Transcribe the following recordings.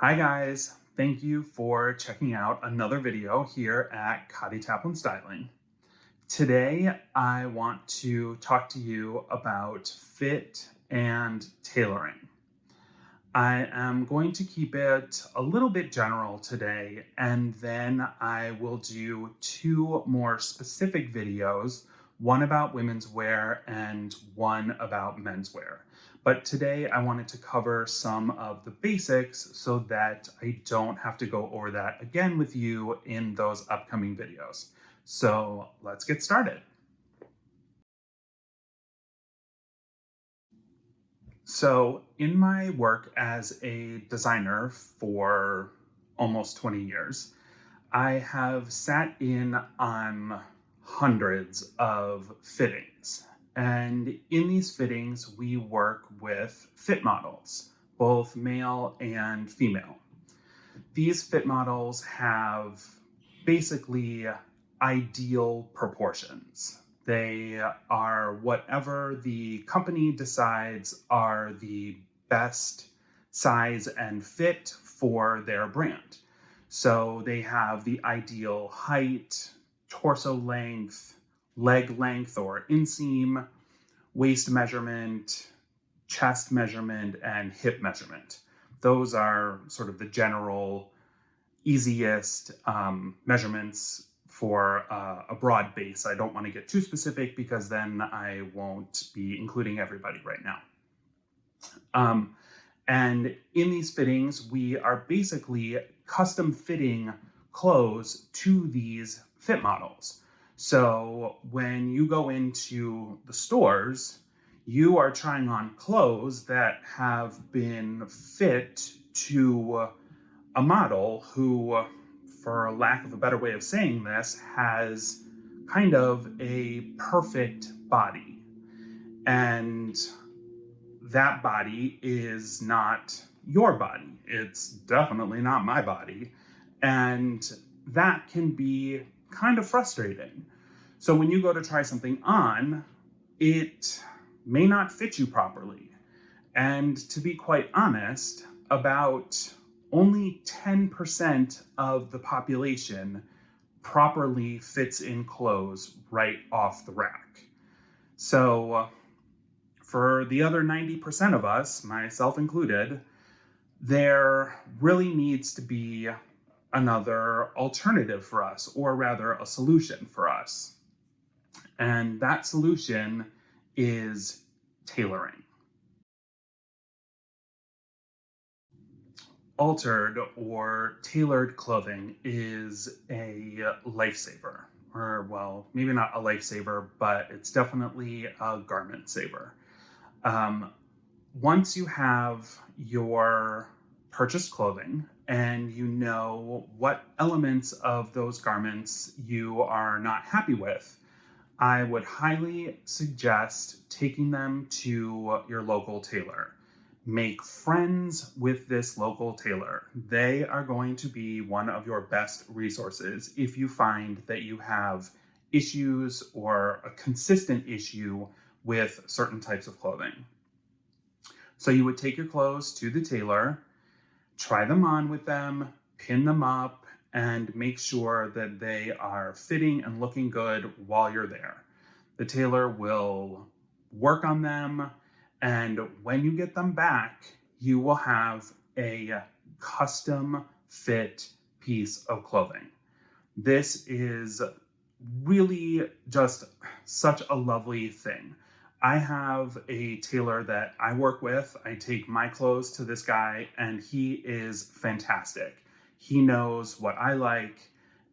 Hi guys, thank you for checking out another video here at Styling. Today I want to talk to you about fit and tailoring. I am going to keep it a little bit general today, and then I will do two more specific videos, one about women's wear and one about menswear. But today I wanted to cover some of the basics so that I don't have to go over that again with you in those upcoming videos. So let's get started. So, in my work as a designer for almost 20 years, I have sat in on hundreds of fittings. And in these fittings, we work with fit models, both male and female. These fit models have basically ideal proportions. They are whatever the company decides are the best size and fit for their brand. So they have the ideal height, torso length, leg length or inseam, waist measurement, chest measurement, and hip measurement. Those are sort of the general easiest measurements for a broad base. I don't want to get too specific because then I won't be including everybody right now. And in these fittings, we are basically custom fitting clothes to these fit models. So when you go into the stores, you are trying on clothes that have been fit to a model who, for lack of a better way of saying this, has kind of a perfect body. And that body is not your body. It's definitely not my body. And that can be kind of frustrating. So when you go to try something on, it may not fit you properly. And to be quite honest, about only 10% of the population properly fits in clothes right off the rack. So for the other 90% of us, myself included, there really needs to be another alternative for us, or rather a solution for us. And that solution is tailoring. Altered or tailored clothing is a lifesaver, or well, maybe not a lifesaver, but it's definitely a garment saver. Once you have your purchased clothing and you know what elements of those garments you are not happy with, I would highly suggest taking them to your local tailor. Make friends with this local tailor. They are going to be one of your best resources if you find that you have issues or a consistent issue with certain types of clothing. So you would take your clothes to the tailor, try them on with them, pin them up, and make sure that they are fitting and looking good while you're there. The tailor will work on them, and when you get them back, you will have a custom fit piece of clothing. This is really just such a lovely thing. I have a tailor that I work with. I take my clothes to this guy, and he is fantastic. He knows what I like,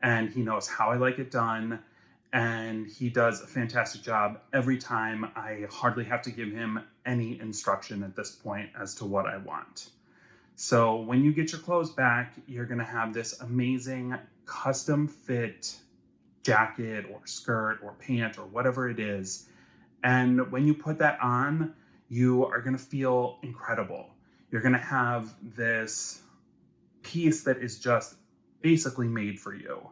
and he knows how I like it done. And he does a fantastic job every time. I hardly have to give him any instruction at this point as to what I want. So when you get your clothes back, you're going to have this amazing custom fit jacket or skirt or pant or whatever it is. And when you put that on, you are going to feel incredible. You're going to have this piece that is just basically made for you.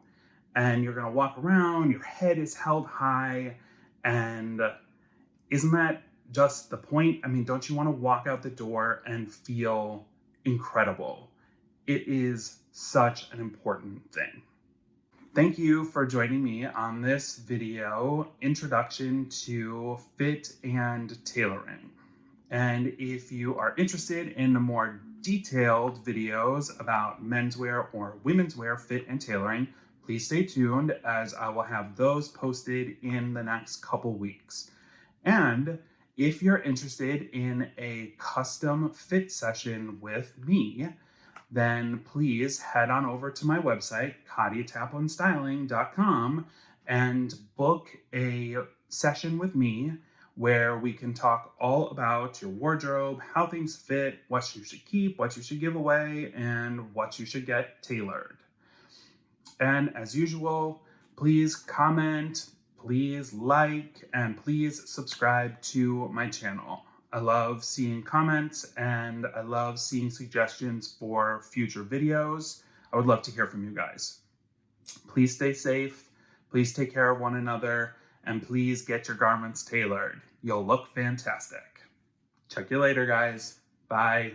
And you're going to walk around, your head is held high, and isn't that just the point? I mean, don't you want to walk out the door and feel incredible? It is such an important thing. Thank you for joining me on this video, Introduction to Fit and Tailoring. And if you are interested in the more detailed videos about menswear or women's wear fit and tailoring, please stay tuned as I will have those posted in the next couple weeks. And if you're interested in a custom fit session with me, then please head on over to my website, KadiaTaplinStyling.com, and book a session with me where we can talk all about your wardrobe, how things fit, what you should keep, what you should give away, and what you should get tailored. And as usual, please comment, please like, and please subscribe to my channel. I love seeing comments and I love seeing suggestions for future videos. I would love to hear from you guys. Please stay safe, please take care of one another, and please get your garments tailored. You'll look fantastic. Check you later, guys. Bye.